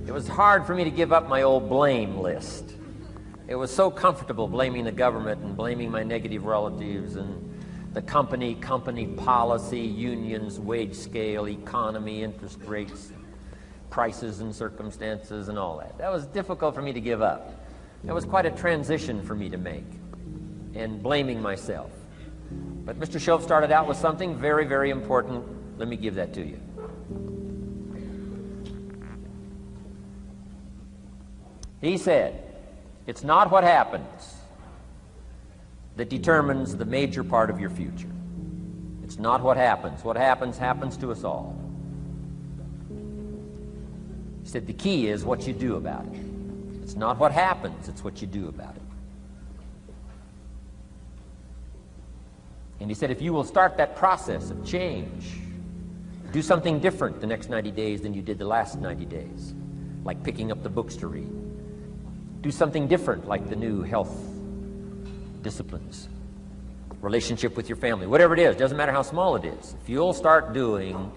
It was hard for me to give up my old blame list. It was so comfortable blaming the government and blaming my negative relatives and the company policy, unions, wage scale, economy, interest rates, prices and circumstances and all that. That was difficult for me to give up. That was quite a transition for me to make, and blaming myself. But Mr. Shove started out with something very, very important. Let me give that to you. He said, it's not what happens that determines the major part of your future. It's not what happens. What happens to us all. He said the key is what you do about it. It's not what happens, it's what you do about it. And he said if you will start that process of change, do something different the next 90 days than you did the last 90 days, like picking up the books to read. Do something different like the new health disciplines, relationship with your family, whatever it is, doesn't matter how small it is. If you'll start doing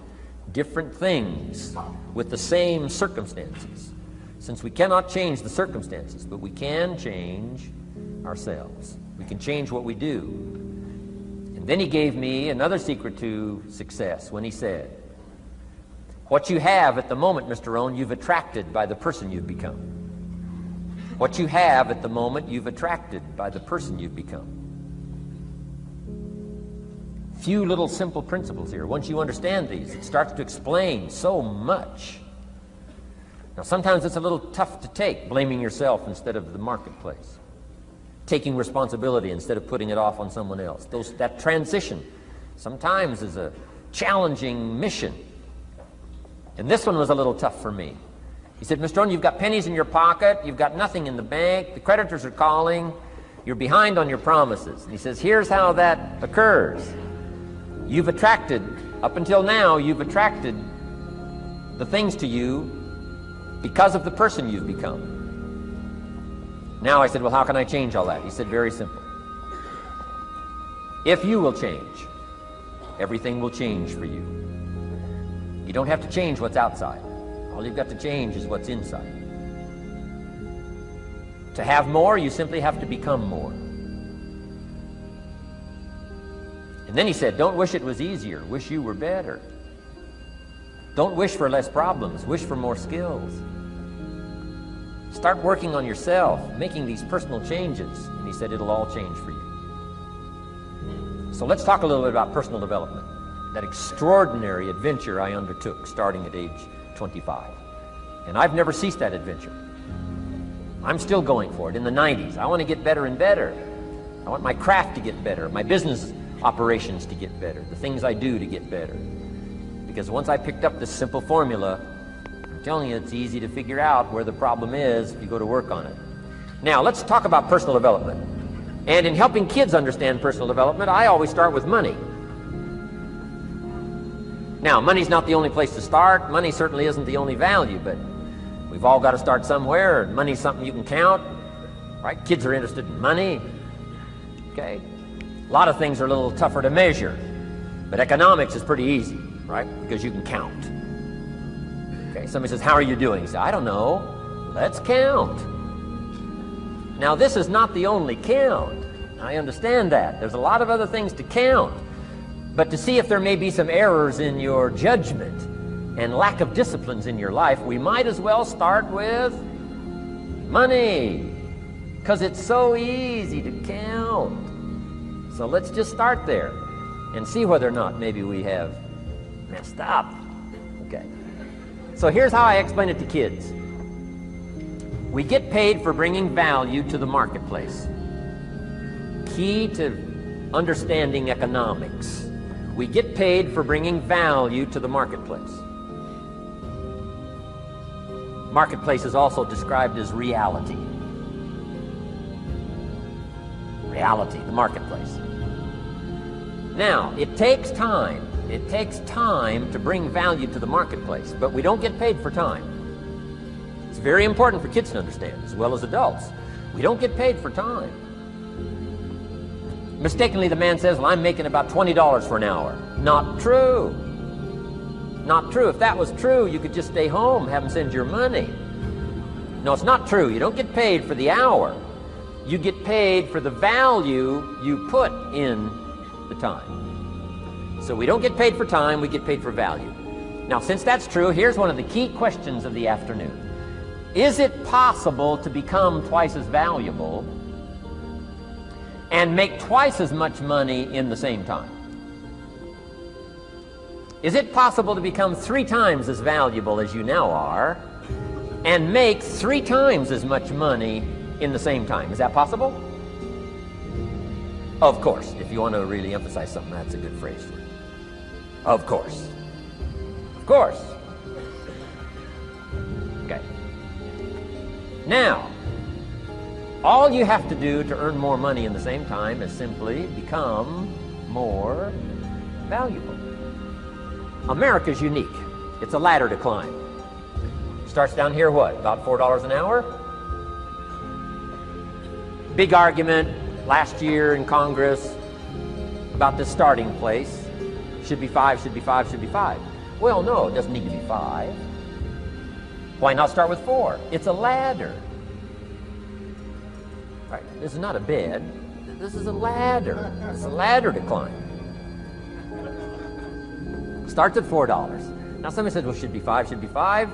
different things with the same circumstances, since we cannot change the circumstances, but we can change ourselves. We can change what we do. And then he gave me another secret to success when he said, what you have at the moment, Mr. Rohn, you've attracted by the person you've become. What you have at the moment, you've attracted by the person you've become. Few little simple principles here. Once you understand these, it starts to explain so much. Now, sometimes it's a little tough to take, blaming yourself instead of the marketplace, taking responsibility instead of putting it off on someone else. That transition sometimes is a challenging mission. And this one was a little tough for me. He said, Mr. Rohn, you've got pennies in your pocket, you've got nothing in the bank, the creditors are calling, you're behind on your promises. And he says, here's how that occurs. You've attracted, up until now, you've attracted the things to you because of the person you've become. Now I said, well, how can I change all that? He said, very simple. If you will change, everything will change for you. You don't have to change what's outside. All you've got to change is what's inside. To have more, you simply have to become more. And then he said, don't wish it was easier, wish you were better. Don't wish for less problems, wish for more skills. Start working on yourself, making these personal changes. And he said, it'll all change for you. So let's talk a little bit about personal development. That extraordinary adventure I undertook starting at age 25. And I've never ceased that adventure. I'm still going for it in the 90s. I want to get better and better. I want my craft to get better, my business operations to get better, the things I do to get better. Because once I picked up this simple formula, I'm telling you, it's easy to figure out where the problem is if you go to work on it. Now, let's talk about personal development. And in helping kids understand personal development, I always start with money. Now, money's not the only place to start. Money certainly isn't the only value, but we've all got to start somewhere, and money's something you can count, right? Kids are interested in money, okay? A lot of things are a little tougher to measure, but economics is pretty easy, right? Because you can count. Okay, somebody says, how are you doing? You say, I don't know. Let's count. Now, this is not the only count. I understand that. There's a lot of other things to count. But to see if there may be some errors in your judgment and lack of disciplines in your life, we might as well start with money, because it's so easy to count. So let's just start there and see whether or not maybe we have messed up. Okay. So here's how I explain it to kids. We get paid for bringing value to the marketplace. Key to understanding economics. We get paid for bringing value to the marketplace. Marketplace is also described as reality. Reality, the marketplace. Now, it takes time. It takes time to bring value to the marketplace, but we don't get paid for time. It's very important for kids to understand, as well as adults. We don't get paid for time. Mistakenly, the man says, well, I'm making about $20 for an hour. Not true. Not true. If that was true, you could just stay home, have them send your money. No, it's not true. You don't get paid for the hour. You get paid for the value you put in the time. So we don't get paid for time, we get paid for value. Now, since that's true, here's one of the key questions of the afternoon. Is it possible to become twice as valuable and make twice as much money in the same time? Is it possible to become 3 times as valuable as you now are and make 3 times as much money in the same time? Is that possible? Of course. If you want to really emphasize something, that's a good phrase. Of course. Of course. Okay. Now, all you have to do to earn more money in the same time is simply become more valuable. America's unique. It's a ladder to climb. Starts down here, what, about $4 an hour? Big argument last year in Congress about the starting place. Should be 5, should be 5, should be 5. Well, no, it doesn't need to be 5. Why not start with 4? It's a ladder. Right, this is not a bed. This is a ladder. It's a ladder to climb. Starts at $4. Now somebody says, well, should be 5, should be 5.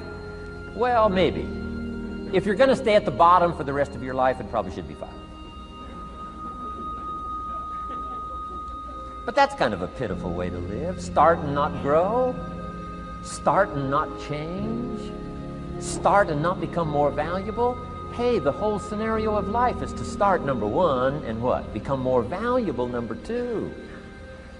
Well, maybe. If you're going to stay at the bottom for the rest of your life, it probably should be 5. But that's kind of a pitiful way to live. Start and not grow. Start and not change. Start and not become more valuable. Hey, the whole scenario of life is to start, number 1, and what? Become more valuable, number 2.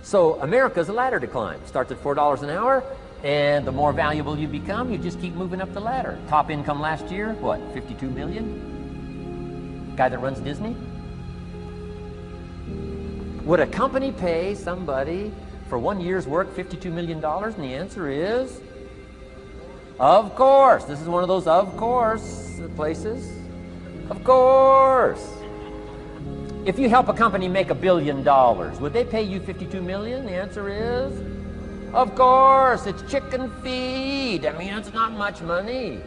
So America's a ladder to climb. Starts at $4 an hour, and the more valuable you become, you just keep moving up the ladder. Top income last year, what, 52 million? Guy that runs Disney? Would a company pay somebody for 1 year's work $52 million? And the answer is, of course. This is one of those of course places. Of course. If you help a company make $1 billion, would they pay you $52 million? The answer is, of course. It's chicken feed. I mean, it's not much money.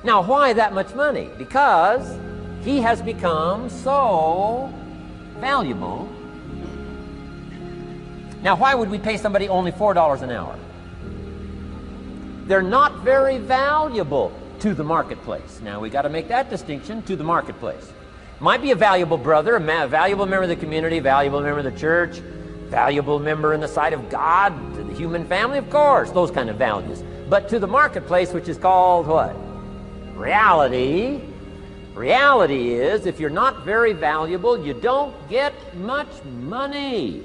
Now, why that much money? Because he has become so valuable. Now, why would we pay somebody only $4 an hour? They're not very valuable to the marketplace. Now, we got to make that distinction, to the marketplace. Might be a valuable brother, a valuable member of the community, valuable member of the church, valuable member in the sight of God, to the human family, of course, those kind of values. But to the marketplace, which is called what? Reality. Reality is, if you're not very valuable, you don't get much money.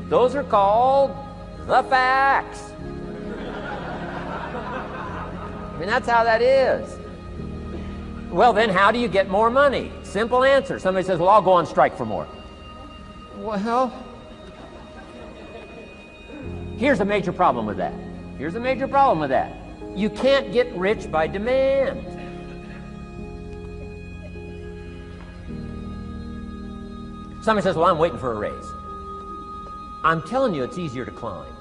Those are called the facts. I mean, that's how that is. Well, then how do you get more money? Simple answer. Somebody says, well, I'll go on strike for more. Well, here's a major problem with that. Here's a major problem with that. You can't get rich by demand. Somebody says, well, I'm waiting for a raise. I'm telling you, it's easier to climb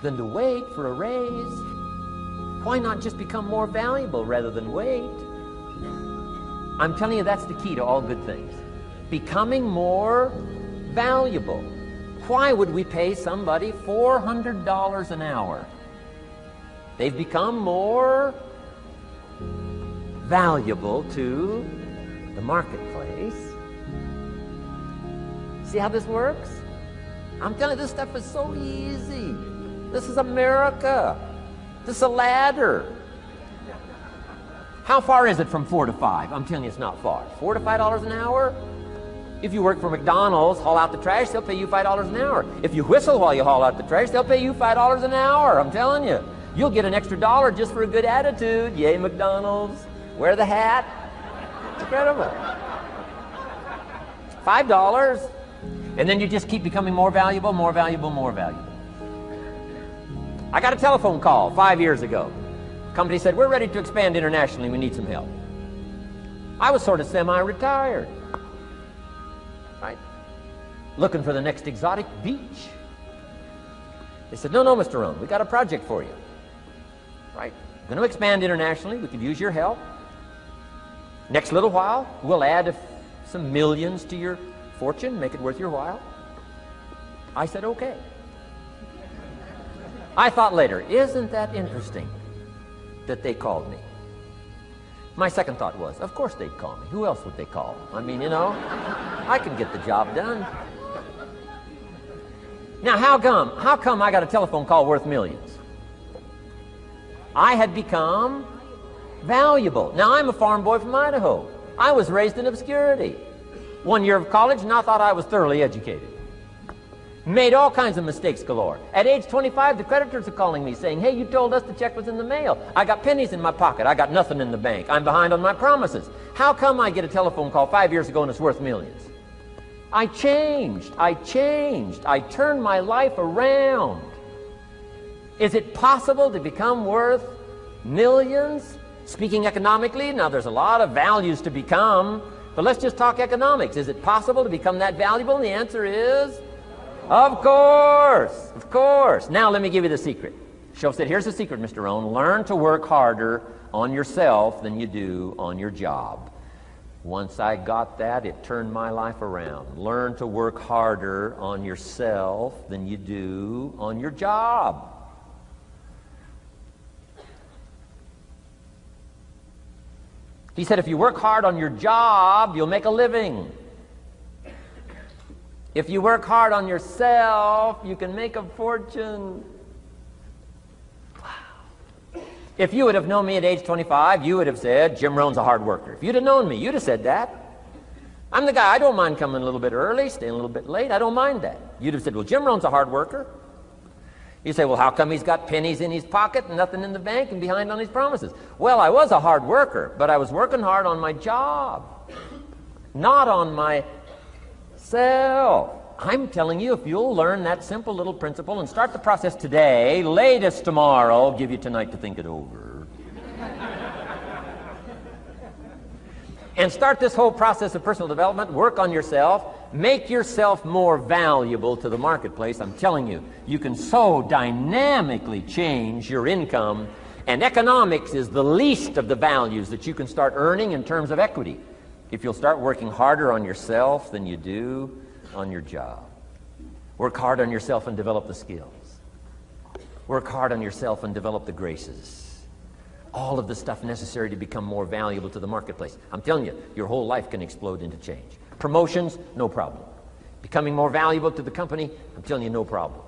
than to wait for a raise. Why not just become more valuable rather than wait? I'm telling you, that's the key to all good things. Becoming more valuable. Why would we pay somebody $400 an hour? They've become more valuable to the marketplace. See how this works? I'm telling you, this stuff is so easy. This is America. This is a ladder. How far is it from 4 to 5? I'm telling you, it's not far. $4 to $5 an hour? If you work for McDonald's, haul out the trash, they'll pay you $5 an hour. If you whistle while you haul out the trash, they'll pay you $5 an hour. I'm telling you. You'll get an extra $1 just for a good attitude. Yay, McDonald's. Wear the hat. It's incredible. $5. And then you just keep becoming more valuable, more valuable, more valuable. I got a telephone call 5 years ago. The company said, we're ready to expand internationally. We need some help. I was sort of semi-retired. Right? Looking for the next exotic beach. They said, no, Mr. Rohn, we got a project for you. Right? Going to expand internationally. We could use your help. Next little while, we'll add some millions to your fortune, make it worth your while. I said, okay. I thought later, isn't that interesting that they called me? My second thought was, of course they'd call me. Who else would they call? I mean, you know, I can get the job done. Now, how come I got a telephone call worth millions? I had become valuable. Now, I'm a farm boy from Idaho. I was raised in obscurity. 1 year of college, and I thought I was thoroughly educated. Made all kinds of mistakes galore. At age 25, the creditors are calling me saying, hey, you told us the check was in the mail. I got pennies in my pocket. I got nothing in the bank. I'm behind on my promises. How come I get a telephone call 5 years ago and it's worth millions? I changed. I turned my life around. Is it possible to become worth millions? Speaking economically, now there's a lot of values to become, but let's just talk economics. Is it possible to become that valuable? And the answer is, of course, of course. Now let me give you the secret. Shoaff said, here's the secret, Mr. Rohn. Learn to work harder on yourself than you do on your job. Once I got that, it turned my life around. Learn to work harder on yourself than you do on your job. He said, if you work hard on your job, you'll make a living. If you work hard on yourself, you can make a fortune. Wow. If you would have known me at age 25, you would have said, Jim Rohn's a hard worker. If you'd have known me, you'd have said that. I'm the guy, I don't mind coming a little bit early, staying a little bit late. I don't mind that. You'd have said, well, Jim Rohn's a hard worker. You say, well, how come he's got pennies in his pocket and nothing in the bank and behind on his promises? Well, I was a hard worker, but I was working hard on my job, not on myself. I'm telling you, if you'll learn that simple little principle and start the process today, latest tomorrow, I'll give you tonight to think it over. And start this whole process of personal development, work on yourself, make yourself more valuable to the marketplace. I'm telling you, you can so dynamically change your income, and economics is the least of the values that you can start earning in terms of equity if you'll start working harder on yourself than you do on your job. Work hard on yourself and develop the skills. Work hard on yourself and develop the graces. All of the stuff necessary to become more valuable to the marketplace. I'm telling you, your whole life can explode into change. Promotions, no problem. Becoming more valuable to the company, I'm telling you, no problem.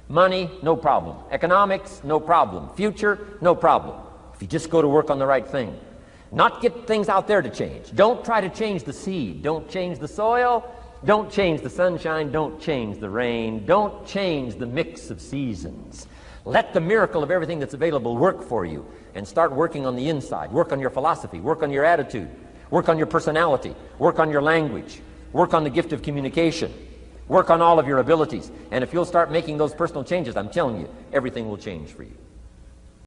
Money, no problem. Economics, no problem. Future, no problem. If you just go to work on the right thing. Not get things out there to change. Don't try to change the seed. Don't change the soil. Don't change the sunshine. Don't change the rain. Don't change the mix of seasons. Let the miracle of everything that's available work for you, and start working on the inside. Work on your philosophy. Work on your attitude. Work on your personality. Work on your language. Work on the gift of communication. Work on all of your abilities. And if you'll start making those personal changes, I'm telling you, everything will change for you.